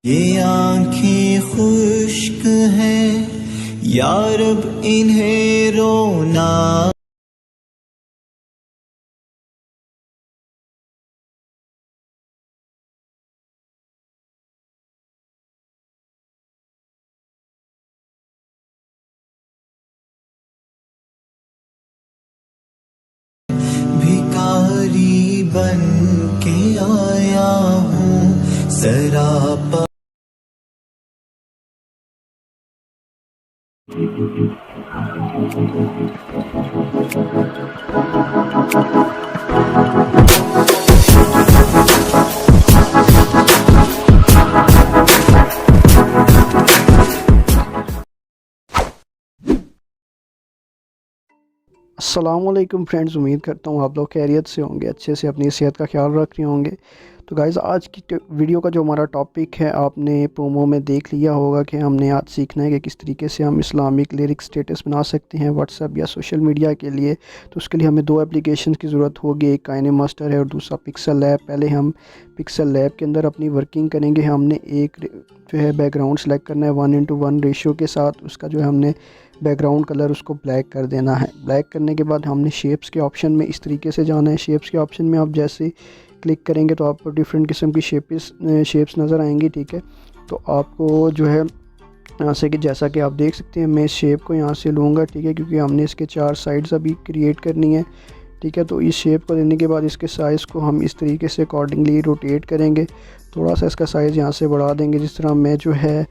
ये आँखें खुश्क हैं या रब इन्हें रोना। भिखारी बन के आया हूँ सरापा। अस्सलामुअलैकुम फ्रेंड्स, उम्मीद करता हूँ आप लोग खैरियत से होंगे, अच्छे से अपनी सेहत का ख्याल रख रहे होंगे। तो गाइज़, आज की वीडियो का जो हमारा टॉपिक है, आपने प्रोमो में देख लिया होगा कि हमने आज सीखना है कि किस तरीके से हम इस्लामिक लिरिक स्टेटस बना सकते हैं व्हाट्सएप या सोशल मीडिया के लिए। तो उसके लिए हमें दो एप्लीकेशन की ज़रूरत होगी, एक काइनेमास्टर है और दूसरा पिक्सल लैब। पहले हम पिक्सल लैब के अंदर अपनी वर्किंग करेंगे। हमने एक जो है बैकग्राउंड सेलेक्ट करना है 1:1 रेशियो के साथ। उसका जो है हमने बैकग्राउंड कलर उसको ब्लैक कर देना है। ब्लैक करने के बाद हमने शेप्स के ऑप्शन में इस तरीके से जाना है। शेप्स के ऑप्शन में आप जैसे क्लिक करेंगे तो आपको डिफरेंट किस्म की शेप्स नज़र आएंगी, ठीक है। तो आपको जो है यहाँ से कि जैसा कि आप देख सकते हैं, मैं इस शेप को यहाँ से लूँगा, ठीक है, क्योंकि हमने इसके 4 साइड्स अभी क्रिएट करनी है, ठीक है। तो इस शेप को लेने के बाद इसके साइज़ को हम इस तरीके से अकॉर्डिंगली रोटेट करेंगे। थोड़ा सा इसका साइज़ यहाँ से बढ़ा देंगे, जिस तरह मैं जो है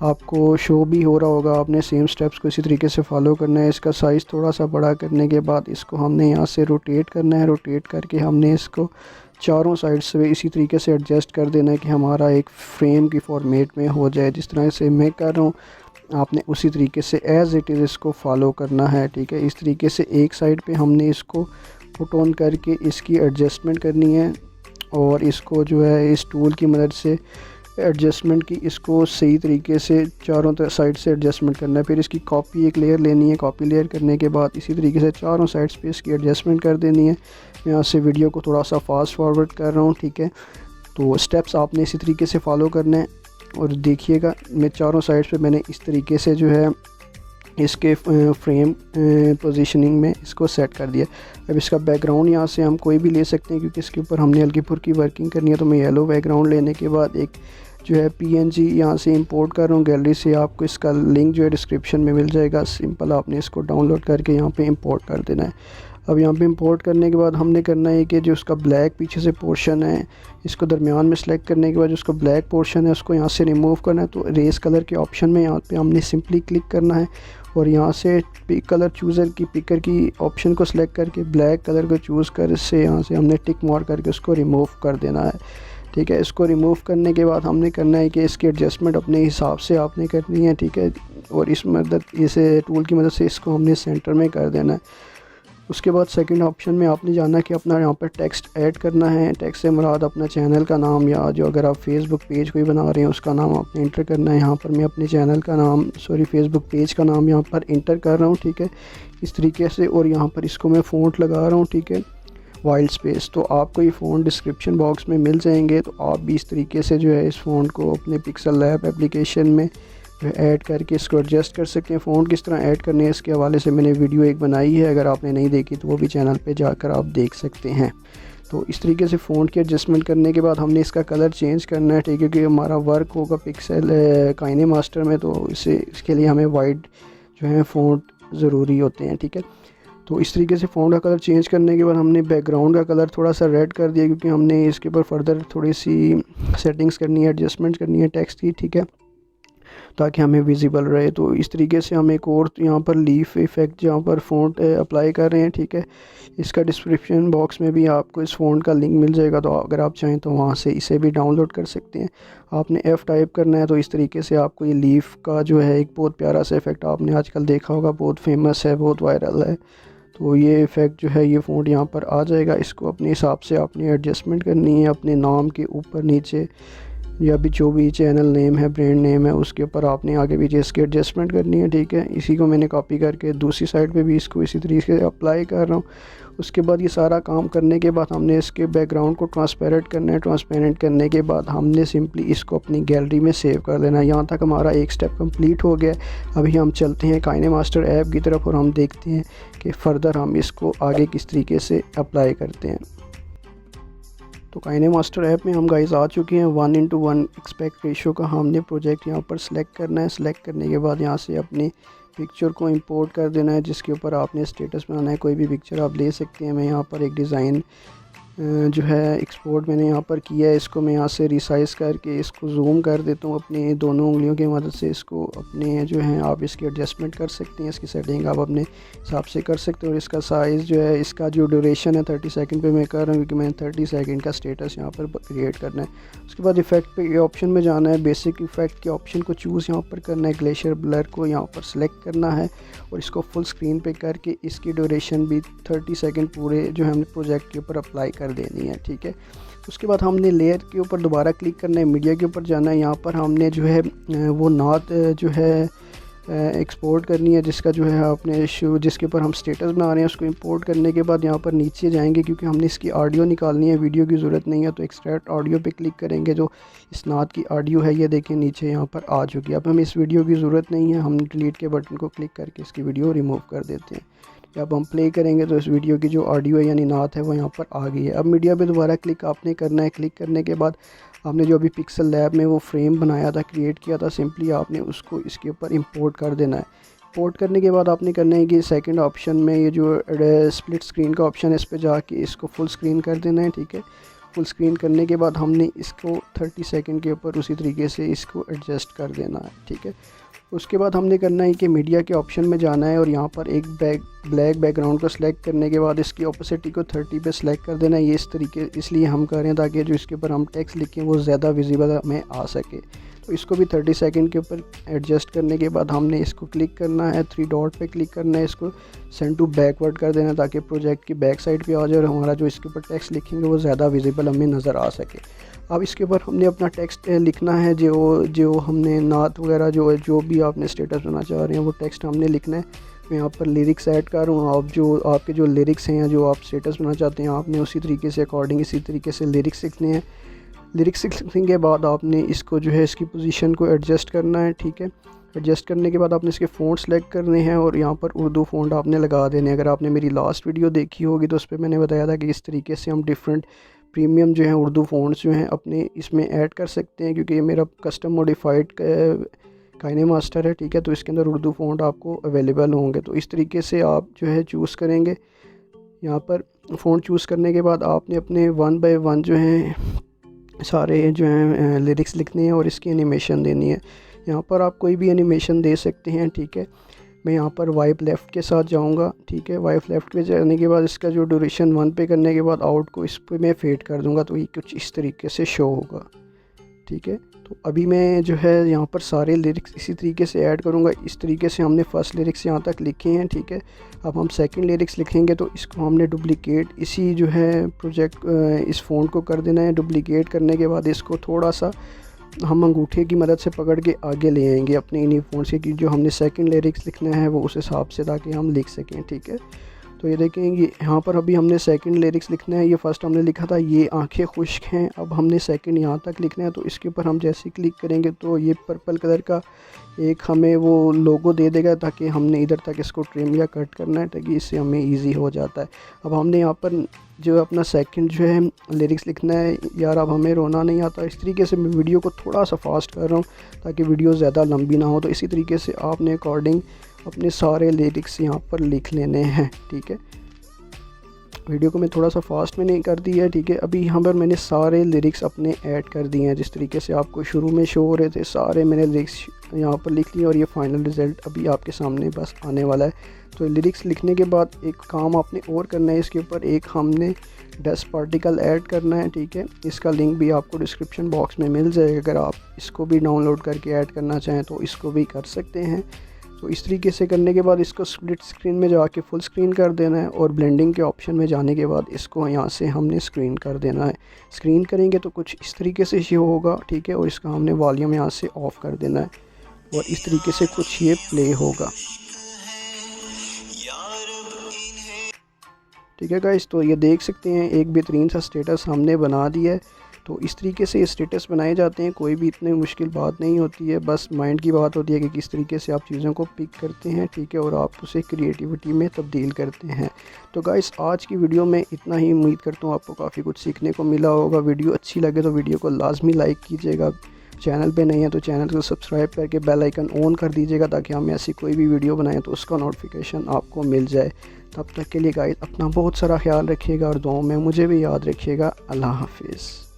आपको शो भी हो रहा होगा। आपने सेम स्टेप्स को इसी तरीके से फॉलो करना है। इसका साइज़ थोड़ा सा बड़ा करने के बाद इसको हमने यहाँ से रोटेट करना है। रोटेट करके हमने इसको चारों साइड से इसी तरीके से एडजस्ट कर देना है कि हमारा एक फ्रेम की फॉर्मेट में हो जाए। जिस तरह से मैं कर रहा हूँ, आपने उसी तरीके से एज़ इट इज़ इसको फॉलो करना है, ठीक है। इस तरीके से एक साइड पे हमने इसको पुट ऑन करके इसकी एडजस्टमेंट करनी है और इसको जो है इस टूल की मदद से एडजस्टमेंट की इसको सही तरीके से चारों साइड से एडजस्टमेंट करना है। फिर इसकी कॉपी एक लेयर लेनी है। कॉपी लेयर करने के बाद इसी तरीके से चारों साइड्स पे इसकी एडजस्टमेंट कर देनी है। मैं यहाँ से वीडियो को थोड़ा सा फास्ट फॉरवर्ड कर रहा हूँ, ठीक है। तो स्टेप्स आपने इसी तरीके से फॉलो करने हैं और देखिएगा, मैं चारों साइड्स पे मैंने इस तरीके से जो है इसके फ्रेम पोजीशनिंग में इसको सेट कर दिया। अब इसका बैकग्राउंड यहाँ से हम कोई भी ले सकते हैं, क्योंकि इसके ऊपर हमने हल्की फुल्की वर्किंग करनी है। तो मैं येलो बैकग्राउंड लेने के बाद एक जो है PNG यहाँ से इंपोर्ट कर रहा हूँ गैलरी से। आपको इसका लिंक जो है डिस्क्रिप्शन में मिल जाएगा। सिंपल आपने इसको डाउनलोड करके यहाँ पे इंपोर्ट कर देना है। अब यहाँ पे इंपोर्ट करने के बाद हमने करना है कि जो उसका ब्लैक पीछे से पोर्शन है, इसको दरमियान में सेलेक्ट करने के बाद जो उसका ब्लैक पोर्शन है उसको यहाँ से रिमूव करना है। तो रेस कलर के ऑप्शन में यहाँ पे हमने सिंपली क्लिक करना है और यहाँ से पिक कलर चूज़र की पिकर की ऑप्शन को सिलेक्ट करके ब्लैक कलर को चूज़ कर इससे यहाँ से हमने टिक मार्क करके उसको रिमूव कर देना है, ठीक है। इसको रिमूव करने के बाद हमने करना है कि इसकी एडजस्टमेंट अपने हिसाब से आपने करनी है, ठीक है। और इस टूल की मदद से इसको हमने सेंटर में कर देना है। उसके बाद सेकंड ऑप्शन में आपने जाना कि अपना यहाँ पर टेक्स्ट ऐड करना है। टेक्स्ट से मुराद अपना चैनल का नाम या जो अगर आप फेसबुक पेज कोई बना रहे हैं उसका नाम आपने इंटर करना है। यहाँ पर मैं अपने चैनल का नाम फेसबुक पेज का नाम यहाँ पर इंटर कर रहा हूँ, ठीक है, इस तरीके से। और यहाँ पर इसको मैं फ़ॉन्ट लगा रहा हूँ, ठीक है, वाइल्ड स्पेस। तो आपको ये फ़ॉन्ट डिस्क्रिप्शन बॉक्स में मिल जाएंगे। तो आप भी इस तरीके से जो है इस फ़ॉन्ट को अपने पिक्सल लैब एप्लीकेशन में ऐड करके इसको एडजस्ट कर सकते हैं। फ़ॉन्ट किस तरह ऐड करने है इसके हवाले से मैंने वीडियो एक बनाई है, अगर आपने नहीं देखी तो वो भी चैनल पे जाकर आप देख सकते हैं। तो इस तरीके से फ़ॉन्ट की एडजस्टमेंट करने के बाद हमने इसका कलर चेंज करना है, ठीक है, क्योंकि हमारा वर्क होगा पिक्सल काइनेमास्टर में, तो इसके लिए हमें वाइट जो है फ़ॉन्ट ज़रूरी होते हैं, ठीक है। तो इस तरीके से फ़ॉन्ट का कलर चेंज करने के बाद हमने बैकग्राउंड का कलर थोड़ा सा रेड कर दिया, क्योंकि हमने इसके ऊपर फर्दर थोड़ी सी सेटिंग्स करनी है, एडजस्टमेंट करनी है टेक्स्ट की, ठीक है, ताकि हमें विजिबल रहे। तो इस तरीके से हम एक और यहाँ पर लीफ इफ़ेक्ट जहाँ पर फ़ॉन्ट अप्लाई कर रहे हैं, ठीक है। इसका डिस्क्रिप्शन बॉक्स में भी आपको इस फ़ॉन्ट का लिंक मिल जाएगा। तो अगर आप चाहें तो वहाँ से इसे भी डाउनलोड कर सकते हैं। आपने F टाइप करना है। तो इस तरीके से आपको ये लीफ का जो है एक बहुत प्यारा सा इफ़ेक्ट आपने आजकल देखा होगा, बहुत फेमस है, बहुत वायरल है। तो ये इफ़ेक्ट जो है ये फ़ॉन्ट यहाँ पर आ जाएगा। इसको अपने हिसाब से आपने एडजस्टमेंट करनी है, अपने नाम के ऊपर नीचे या भी जो भी चैनल नेम है, ब्रांड नेम है, उसके ऊपर आपने आगे पीछे इसकी एडजस्टमेंट करनी है, ठीक है। इसी को मैंने कॉपी करके दूसरी साइड पे भी इसको इसी तरीके से अप्लाई कर रहा हूँ। उसके बाद ये सारा काम करने के बाद हमने इसके बैकग्राउंड को ट्रांसपेरेंट करना है। ट्रांसपेरेंट करने के बाद हमने सिंपली इसको अपनी गैलरी में सेव कर लेना है। यहाँ तक हमारा एक स्टेप कंप्लीट हो गया। अभी हम चलते हैं काइनेमास्टर ऐप की तरफ और हम देखते हैं कि फ़र्दर हम इसको आगे किस तरीके से अप्लाई करते हैं। तो काइनेमास्टर ऐप में हम गाइस आ चुके हैं। 1:1 एस्पेक्ट रेशो का हमने प्रोजेक्ट यहाँ पर सेलेक्ट करना है। सेलेक्ट करने के बाद यहाँ से अपनी पिक्चर को इंपोर्ट कर देना है, जिसके ऊपर आपने स्टेटस बनाना है। कोई भी पिक्चर आप ले सकते हैं। मैं यहाँ पर एक डिज़ाइन जो है एक्सपोर्ट मैंने यहाँ पर किया है। इसको मैं यहाँ से रिसाइज़ करके इसको जूम कर देता हूँ अपनी दोनों उंगलियों की मदद से। इसको अपने जो है आप इसकी एडजस्टमेंट कर सकते हैं, इसकी सेटिंग आप अपने हिसाब से कर सकते हो। और इसका साइज़ जो है, इसका जो ड्यूरेशन है 30 सेकंड पे मैं कर रहा हूँ, क्योंकि मैंने 30 सेकंड का स्टेटस यहाँ पर क्रिएट करना है। उसके बाद इफ़ेक्ट पे ये ऑप्शन में जाना है। बेसिक इफ़ेक्ट के ऑप्शन को चूज़ यहाँ पर करना है। ग्लेशियर ब्लर को यहाँ पर सेलेक्ट करना है और इसको फुल स्क्रीन पे करके इसकी ड्यूरेशन भी 30 सेकंड पूरे जो है हमने प्रोजेक्ट के ऊपर अप्लाई कर देनी है, ठीक है। उसके बाद हमने लेयर के ऊपर दोबारा क्लिक करना है, मीडिया के ऊपर जाना है। यहाँ पर हमने जो है वो नात जो है एक्सपोर्ट करनी है, जिसका जो है आपने जिसके ऊपर हम स्टेटस बना रहे हैं उसको इंपोर्ट करने के बाद यहाँ पर नीचे जाएंगे, क्योंकि हमने इसकी ऑडियो निकालनी है, वीडियो की ज़रूरत नहीं है। तो एक्सट्रैक्ट ऑडियो पे क्लिक करेंगे। जो इस नात की ऑडियो है ये देखिए नीचे यहाँ पर आ चुकी है। अब हमें इस वीडियो की ज़रूरत नहीं है, हम डिलीट के बटन को क्लिक करके इसकी वीडियो रिमूव कर देते हैं। जब हम प्ले करेंगे तो इस वीडियो की जो ऑडियो है यानी नात है वो यहाँ पर आ गई है। अब मीडिया पे दोबारा क्लिक आपने करना है। क्लिक करने के बाद आपने जो अभी पिक्सल लैब में वो फ्रेम बनाया था, क्रिएट किया था, सिंपली आपने उसको इसके ऊपर इंपोर्ट कर देना है। इंपोर्ट करने के बाद आपने करना है कि सेकंड ऑप्शन में ये जो स्प्लिट स्क्रीन का ऑप्शन है इस पर जाके इसको फुल स्क्रीन कर देना है, ठीक है। फुल स्क्रीन करने के बाद हमने इसको 30 सेकंड के ऊपर उसी तरीके से इसको एडजस्ट कर देना है, ठीक है। उसके बाद हमने करना है कि मीडिया के ऑप्शन में जाना है और यहाँ पर एक ब्लैक बैकग्राउंड को सिलेक्ट करने के बाद इसकी ओपेसिटी को 30 पे सिलेक्ट कर देना है। ये इस तरीके इसलिए हम कर रहे हैं ताकि जो इसके ऊपर हम टेक्स्ट लिखें वो ज़्यादा विजिबल हमें आ सके। तो इसको भी 30 सेकंड के ऊपर एडजस्ट करने के बाद हमने इसको क्लिक करना है, 3 डॉट पे क्लिक करना है, इसको सेंड टू बैकवर्ड कर देना ताकि प्रोजेक्ट की बैक साइड पे आ जाए और हमारा जो इसके ऊपर टेक्स्ट लिखेंगे वो ज़्यादा विजिबल हमें नज़र आ सके। अब इसके ऊपर हमने अपना टेक्स्ट लिखना है, जो हमने नात वगैरह जो भी आपने स्टेटस बनाना चाह रहे हैं वो टेक्स्ट हमने लिखना है। मैं यहाँ पर लिरिक्स ऐड कर रहा हूँ। आप आपके जो लिरिक्स हैं या जो आप स्टेटस बनाना चाहते हैं आपने उसी तरीके से अकॉर्डिंग इसी तरीके से लिरिक्स लिखने हैं। लिरिक्स लिखने के बाद आपने इसको जो है इसकी पोजीशन को एडजस्ट करना है, ठीक है। एडजस्ट करने के बाद आपने इसके फ़ॉन्ट सेलेक्ट करने हैं और यहाँ पर उर्दू फ़ॉन्ट आपने लगा देने हैं। अगर आपने मेरी लास्ट वीडियो देखी होगी तो उस पर मैंने बताया था कि इस तरीके से हम डिफरेंट प्रीमियम जो हैं उर्दू फ़ॉन्ट्स जो हैं अपने इसमें ऐड कर सकते हैं, क्योंकि ये मेरा कस्टम मॉडिफाइड काइनेमास्टर है, ठीक है। तो इसके अंदर उर्दू फ़ॉन्ट आपको अवेलेबल होंगे। तो इस तरीके से आप जो है चूज़ करेंगे। यहाँ पर फ़ॉन्ट चूज़ करने के बाद आपने अपने 1 बाय 1 जो हैं सारे जो हैं लिरिक्स लिखने हैं और इसकी एनिमेशन देनी है। यहाँ पर आप कोई भी एनिमेशन दे सकते हैं, ठीक है। मैं यहाँ पर वाइप लेफ़्ट के साथ जाऊँगा, ठीक है। वाइप लेफ़्ट पे जाने के बाद इसका जो ड्यूरेशन 1 पे करने के बाद आउट को इस पर मैं फेड कर दूँगा, तो ये कुछ इस तरीके से शो होगा, ठीक है। तो अभी मैं जो है यहाँ पर सारे लिरिक्स इसी तरीके से ऐड करूँगा। इस तरीके से हमने फ़र्स्ट लिरिक्स यहाँ तक लिखे हैं, ठीक है। अब हम सेकंड लिरिक्स लिखेंगे तो इसको हमने डुप्लिकेट इसी जो है प्रोजेक्ट इस फ़ॉन्ट को कर देना है। डुप्लिकेट करने के बाद इसको थोड़ा सा हम अंगूठे की मदद से पकड़ के आगे ले आएंगे अपने इन्हीं फ़ॉन्ट से, कि जो हमने सेकंड लिरिक्स लिखना है वो उस हिसाब से ताकि हम लिख सकें, ठीक है। तो ये देखेंगे यहाँ पर अभी हमने सेकंड लिरिक्स लिखना है। ये फर्स्ट हमने लिखा था ये आंखें खुश्क हैं, अब हमने सेकंड यहाँ तक लिखना है। तो इसके ऊपर हम जैसे क्लिक करेंगे तो ये पर्पल कलर का एक हमें वो लोगो दे देगा, ताकि हमने इधर तक इसको ट्रिम या कट करना है, ताकि इससे हमें ईजी हो जाता है। अब हमने यहाँ पर जो अपना सेकंड जो है लिरिक्स लिखना है। यार अब हमें रोना नहीं आता, इस तरीके से मैं वीडियो को थोड़ा सा फास्ट कर रहा हूँ ताकि वीडियो ज़्यादा लंबी ना हो। तो इसी तरीके से आपने अकॉर्डिंग अपने सारे लिरिक्स यहाँ पर लिख लेने हैं, ठीक है। वीडियो को मैं थोड़ा सा फास्ट में नहीं कर दिया है, ठीक है। अभी यहाँ पर मैंने सारे लिरिक्स अपने ऐड कर दिए हैं, जिस तरीके से आपको शुरू में शो हो रहे थे सारे मैंने लिरिक्स यहाँ पर लिख लिए और ये फाइनल रिज़ल्ट अभी आपके सामने बस आने वाला है। तो लिरिक्स लिखने के बाद एक काम आपने और करना है, इसके ऊपर एक हमने डस्ट पार्टिकल ऐड करना है, ठीक है। इसका लिंक भी आपको डिस्क्रिप्शन बॉक्स में मिल जाएगा। अगर आप इसको भी डाउनलोड करके ऐड करना चाहें तो इसको भी कर सकते हैं। तो इस तरीके से करने के बाद इसको स्प्लिट स्क्रीन में जाके फुल स्क्रीन कर देना है और ब्लेंडिंग के ऑप्शन में जाने के बाद इसको यहाँ से हमने स्क्रीन कर देना है। स्क्रीन करेंगे तो कुछ इस तरीके से शो होगा, ठीक है। और इसका हमने वॉल्यूम यहाँ से ऑफ़ कर देना है और इस तरीके से कुछ ये प्ले होगा, ठीक है गाइस। तो ये देख सकते हैं एक बेहतरीन सा स्टेटस हमने बना दिया है। तो इस तरीके से ये स्टेटस बनाए जाते हैं, कोई भी इतनी मुश्किल बात नहीं होती है, बस माइंड की बात होती है कि किस तरीके से आप चीज़ों को पिक करते हैं, ठीक है, और आप उसे क्रिएटिविटी में तब्दील करते हैं। तो गाइस आज की वीडियो में इतना ही। उम्मीद करता हूँ आपको काफ़ी कुछ सीखने को मिला होगा। वीडियो अच्छी लगे तो वीडियो को लाजमी लाइक कीजिएगा। चैनल पे नहीं है तो चैनल को सब्सक्राइब करके बेल आइकन ऑन कर दीजिएगा ताकि हम ऐसी कोई भी वीडियो बनाएं तो उसका नोटिफिकेशन आपको मिल जाए। तब तक के लिए गाइस अपना बहुत सारा ख्याल रखिएगा और दुआओं में मुझे भी याद रखिएगा। अल्लाह हाफिज़।